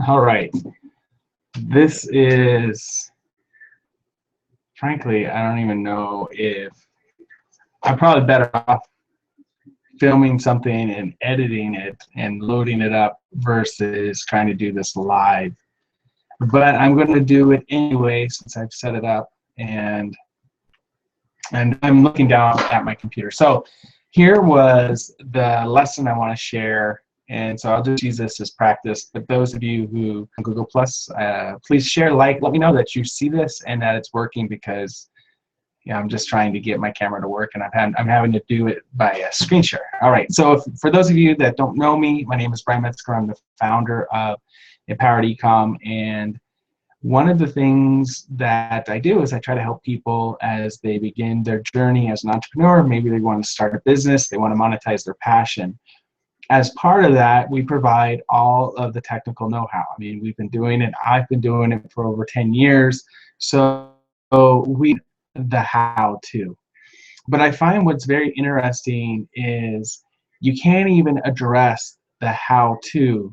All right. This is, frankly, I don't even know if I'm probably better off filming something and editing it and loading it up versus trying to do this live. But I'm going to do it anyway since I've set it up, and I'm looking down at my computer. So here was the lesson I want to share, and so I'll just use this as practice. But those of you who on Google Plus, please share, like, let me know that you see this and that it's working, because I'm just trying to get my camera to work, and I'm having to do it by a screen share. All right, so for those of you that don't know me, my name is Brian Metzger. I'm the founder of Empowered Ecom, and one of the things that I do is I try to help people as they begin their journey as an entrepreneur. Maybe they want to start a business, they want to monetize their passion. As part of that, we provide all of the technical know-how. I mean, we've been doing it, I've been doing it for over 10 years, so we the how-to. But I find what's very interesting is you can't even address the how-to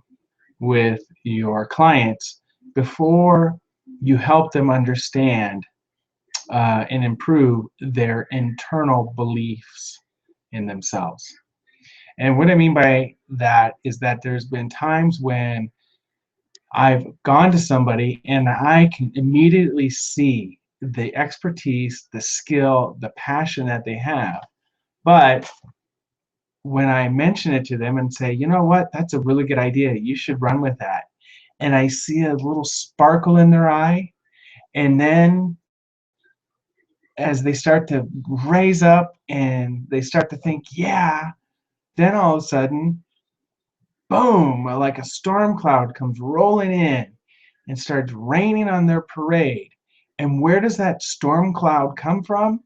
with your clients before you help them understand and improve their internal beliefs in themselves. And what I mean by that is that there's been times when I've gone to somebody and I can immediately see the expertise, the skill, the passion that they have. But when I mention it to them and say, you know what, that's a really good idea, you should run with that, and I see a little sparkle in their eye, and then as they start to raise up and they start to think, yeah, then all of a sudden, boom, like a storm cloud comes rolling in and starts raining on their parade. And where does that storm cloud come from?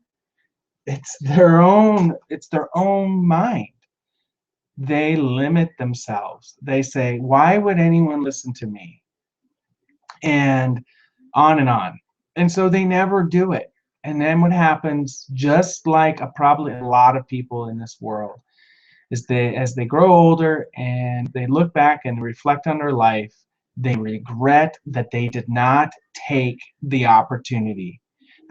It's their own mind. They limit themselves. They say, why would anyone listen to me? And on and on. And so they never do it. And then what happens, just like probably a lot of people in this world, is as they grow older and they look back and reflect on their life, they regret that they did not take the opportunity,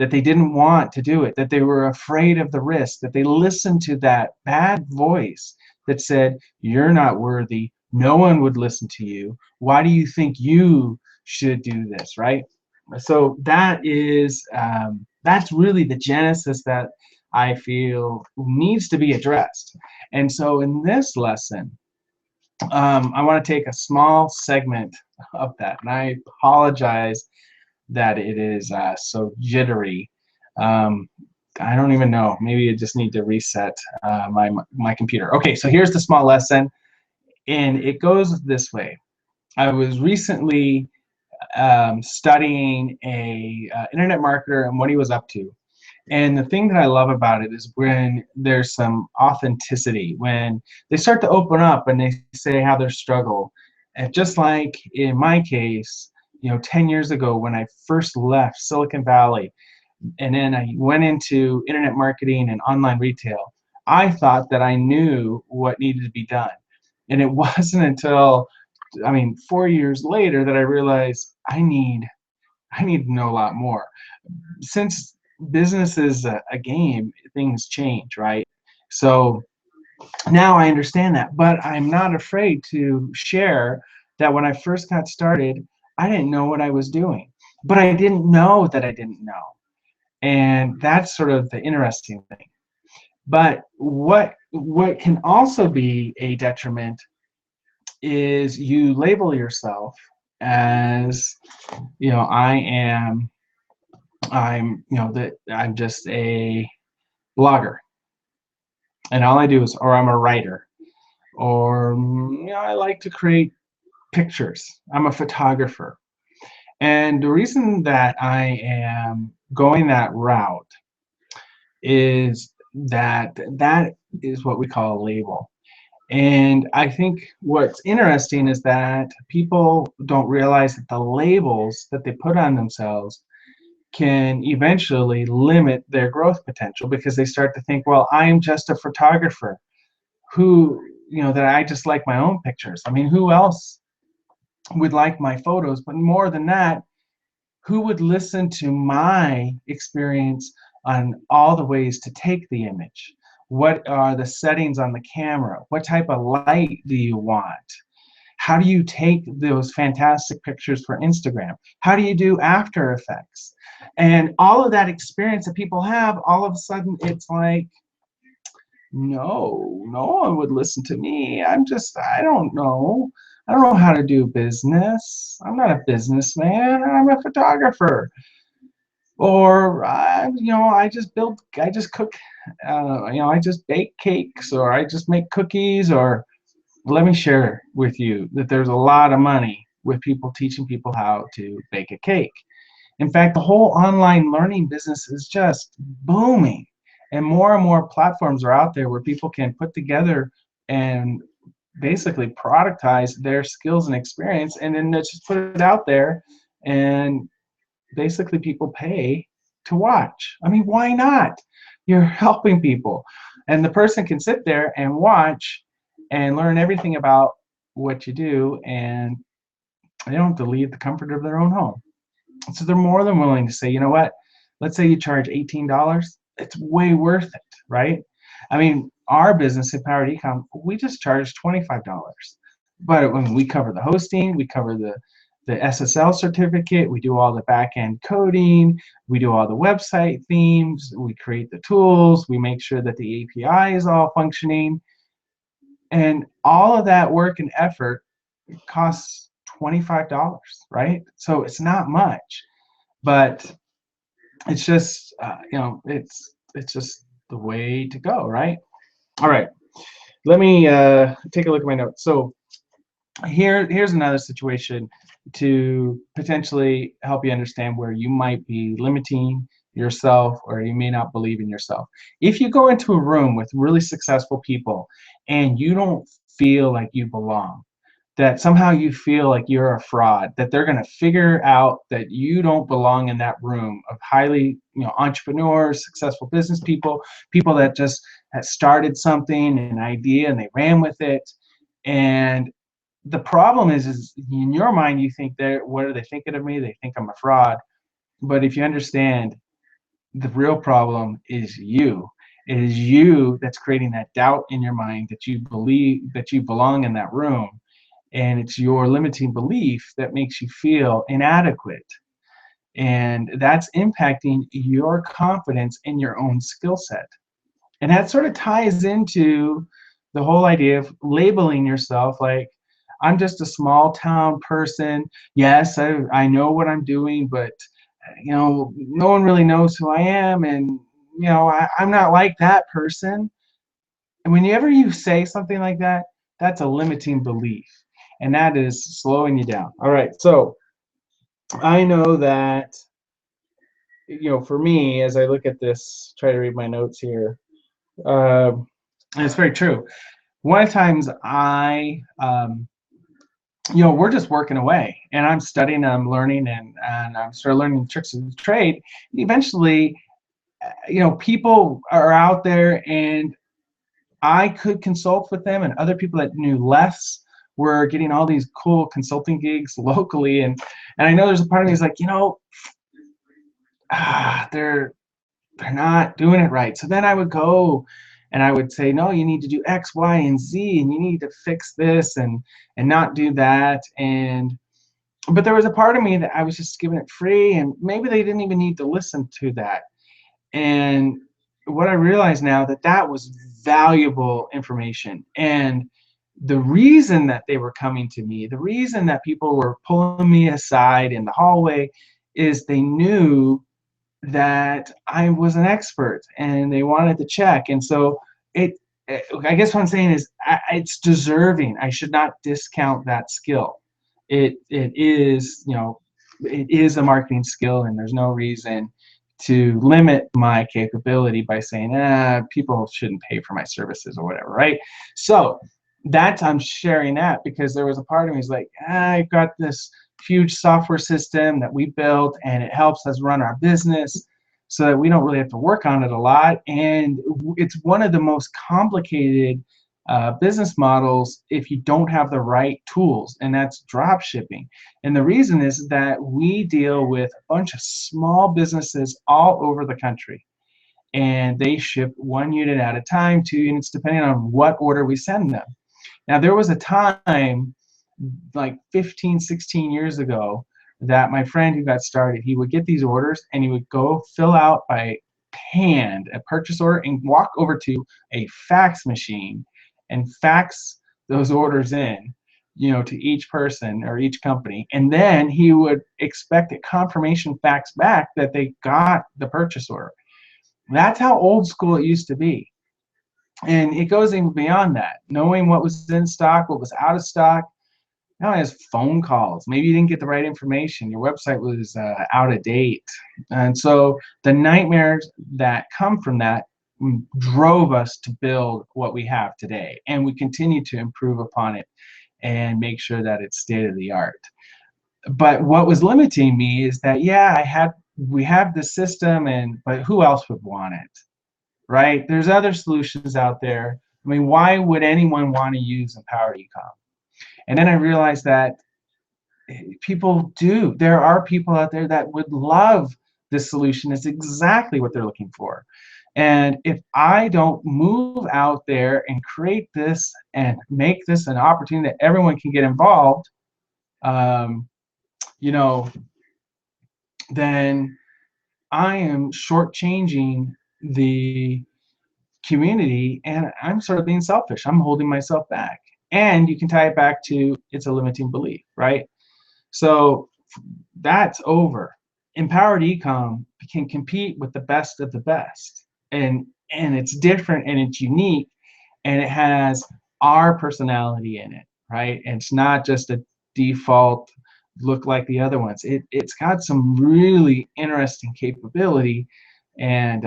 that they didn't want to do it, that they were afraid of the risk, that they listened to that bad voice that said, you're not worthy, no one would listen to you, why do you think you should do this, right? So that is that's really the genesis that I feel needs to be addressed. And so in this lesson, I want to take a small segment of that, and I apologize that it is so jittery. I don't even know. Maybe I just need to reset my computer. Okay, so here's the small lesson, and it goes this way. I was recently studying a internet marketer and what he was up to. And the thing that I love about it is when there's some authenticity, when they start to open up and they say how they struggle. And just like in my case, 10 years ago when I first left Silicon Valley, and then I went into internet marketing and online retail, I thought that I knew what needed to be done. And it wasn't until, 4 years later that I realized I need to know a lot more. Since business is a game, things change, right? So now I understand that, but I'm not afraid to share that when I first got started, I didn't know what I was doing, but I didn't know that I didn't know. And that's sort of the interesting thing. But what can also be a detriment is you label yourself as, I'm just a blogger, and all I do is, or I'm a writer, or I like to create pictures, I'm a photographer. And the reason that I am going that route is that is what we call a label. And I think what's interesting is that people don't realize that the labels that they put on themselves can eventually limit their growth potential, because they start to think, well, I'm just a photographer that I just like my own pictures. Who else would like my photos, but more than that, who would listen to my experience on all the ways to take the image? What are the settings on the camera? What type of light do you want? How do you take those fantastic pictures for Instagram? How do you do After Effects? And all of that experience that people have, all of a sudden it's like, no one would listen to me. I don't know. I don't know how to do business. I'm not a businessman. I'm a photographer. Or I just cook, I just bake cakes, or I just make cookies. Or let me share with you that there's a lot of money with people teaching people how to bake a cake. In fact, the whole online learning business is just booming, and more platforms are out there where people can put together and basically productize their skills and experience, and then they just put it out there, and basically people pay to watch. I mean, why not? You're helping people, and the person can sit there and watch and learn everything about what you do, and they don't have to leave the comfort of their own home. So they're more than willing to say, you know what, let's say you charge $18, it's way worth it, right? I mean, our business, Empowered Ecom, we just charge $25. But when we cover the hosting, we cover the SSL certificate, we do all the back-end coding, we do all the website themes, we create the tools, we make sure that the API is all functioning, and all of that work and effort costs $25, right? So it's not much, but it's just it's just the way to go, right? All right, let me take a look at my notes. So here's another situation to potentially help you understand where you might be limiting yourself, or you may not believe in yourself. If you go into a room with really successful people and you don't feel like you belong, that somehow you feel like you're a fraud, that they're going to figure out that you don't belong in that room of highly, entrepreneurs, successful business people, people that just had started something, an idea, and they ran with it. And the problem is in your mind, you think, what are they thinking of me? They think I'm a fraud. But if you understand, the real problem is you. It is you that's creating that doubt in your mind that you believe that you belong in that room. And it's your limiting belief that makes you feel inadequate. And that's impacting your confidence in your own skill set. And that sort of ties into the whole idea of labeling yourself like, I'm just a small town person. Yes, I know what I'm doing, but no one really knows who I am, and I'm not like that person. And whenever you say something like that, that's a limiting belief, and that is slowing you down. All right, so I know that for me, as I look at this, try to read my notes here, and it's very true. One of the times we're just working away, and I'm studying, and I'm learning, and I'm sort of learning the tricks of the trade. Eventually, people are out there, and I could consult with them, and other people that knew less were getting all these cool consulting gigs locally, and I know there's a part of me is like, they're not doing it right. So then I would go and I would say, no, you need to do X, Y, and Z, and you need to fix this and not do that. But there was a part of me that I was just giving it free, and maybe they didn't even need to listen to that. And what I realize now, that was valuable information. And the reason that they were coming to me, the reason that people were pulling me aside in the hallway, is they knew that I was an expert and they wanted to check. And so I guess what I'm saying is it's deserving. I should not discount that skill. It is, it is a marketing skill, and there's no reason to limit my capability by saying, people shouldn't pay for my services or whatever, right? So I'm sharing that because there was a part of me who's like, I've got this huge software system that we built, and it helps us run our business so that we don't really have to work on it a lot. And it's one of the most complicated business models if you don't have the right tools, and that's drop shipping. And the reason is that we deal with a bunch of small businesses all over the country, and they ship 1 unit at a time, 2 units, depending on what order we send them. Now, there was a time like 15, 16 years ago that my friend who got started, he would get these orders and he would go fill out by hand a purchase order and walk over to a fax machine and fax those orders in, to each person or each company. And then he would expect a confirmation fax back that they got the purchase order. That's how old school it used to be. And it goes even beyond that, knowing what was in stock, what was out of stock. Now it has phone calls. Maybe you didn't get the right information. Your website was out of date. And so the nightmares that come from that drove us to build what we have today. And we continue to improve upon it and make sure that it's state of the art. But what was limiting me is that, we have the system, but who else would want it, right? There's other solutions out there. I mean, why would anyone want to use Empowered Ecom? And then I realized that people do. There are people out there that would love this solution. It's exactly what they're looking for. And if I don't move out there and create this and make this an opportunity that everyone can get involved, then I am shortchanging the community, and I'm sort of being selfish. I'm holding myself back. And you can tie it back to it's a limiting belief, right? So that's over. Empowered Ecom can compete with the best of the best, and it's different and it's unique, and it has our personality in it, right? And it's not just a default look like the other ones. It's got some really interesting capability, and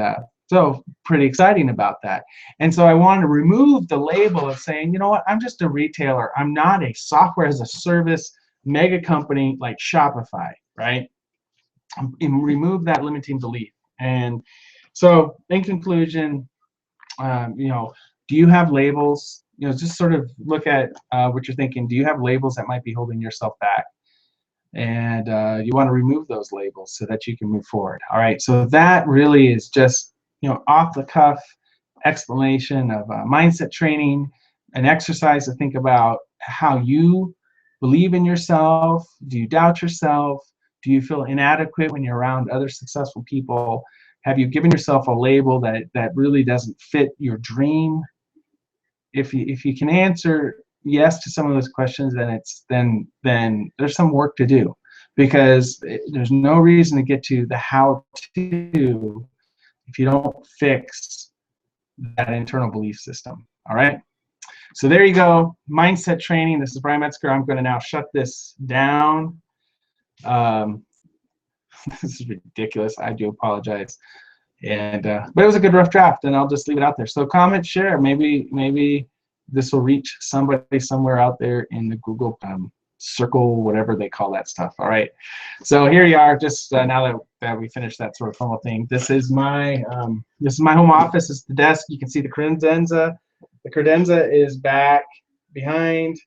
so pretty exciting about that. And so I wanted to remove the label of saying, you know what, I'm just a retailer. I'm not a software as a service mega company like Shopify, right? And remove that limiting belief. And so in conclusion, do you have labels? Just sort of look at what you're thinking. Do you have labels that might be holding yourself back? And you want to remove those labels so that you can move forward. All right, so that really is just off the cuff explanation of mindset training, an exercise to think about how you believe in yourself. Do you doubt yourself? Do you feel inadequate when you're around other successful people? Have you given yourself a label that really doesn't fit your dream? If you can answer yes to some of those questions, then there's some work to do, because there's no reason to get to the how to if you don't fix that internal belief system. All right, so there you go, mindset training. This is Brian Metzger. I'm going to now shut this down. This is ridiculous. I do apologize. And but it was a good rough draft, and I'll just leave it out there. So comment, share. Maybe this will reach somebody somewhere out there in the Google circle, whatever they call that stuff. All right. So here you are. Just now that we finished that sort of formal thing, this is my home office. It's the desk. You can see the credenza. The credenza is back behind,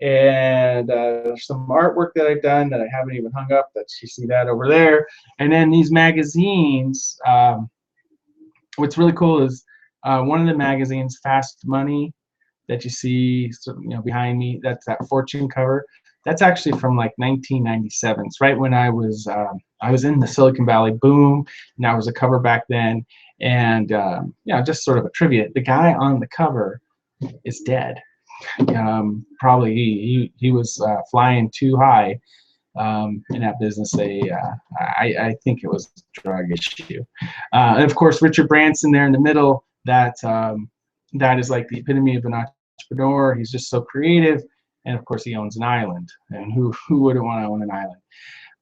and there's some artwork that I've done that I haven't even hung up. You see that over there. And then these magazines. What's really cool is one of the magazines, Fast Money, that you see behind me. That's that Fortune cover. That's actually from like 1997. It's right when I was in the Silicon Valley boom, and I was a cover back then. And just sort of a trivia. The guy on the cover is dead. Probably he was flying too high in that business. I think it was a drug issue. And of course, Richard Branson there in the middle. That is like the epitome of an entrepreneur. He's just so creative, and of course, he owns an island. And who wouldn't want to own an island?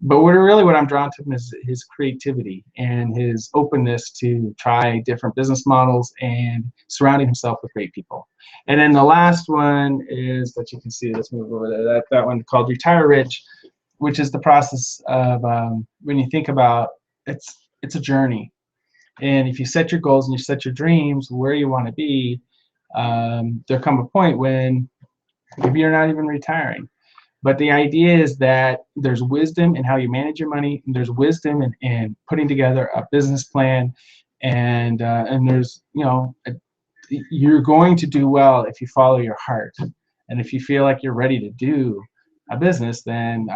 But what I'm drawn to him is his creativity and his openness to try different business models and surrounding himself with great people. And then the last one is that you can see. Let's move over there. That one called Retire Rich, which is the process of when you think about it's a journey. And if you set your goals and you set your dreams where you want to be, There come a point when maybe you're not even retiring. But the idea is that there's wisdom in how you manage your money, and there's wisdom in putting together a business plan, and there's, you're going to do well if you follow your heart. And if you feel like you're ready to do a business, then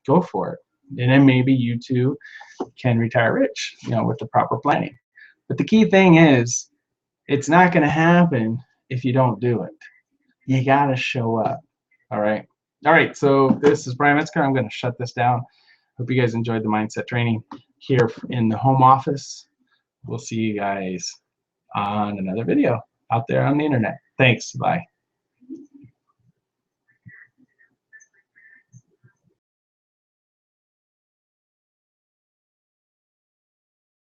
go for it. And then maybe you too can retire rich, with the proper planning. But the key thing is, it's not going to happen if you don't do it. You got to show up. All right. All right. So this is Brian Metzger. I'm going to shut this down. Hope you guys enjoyed the mindset training here in the home office. We'll see you guys on another video out there on the internet. Thanks. Bye.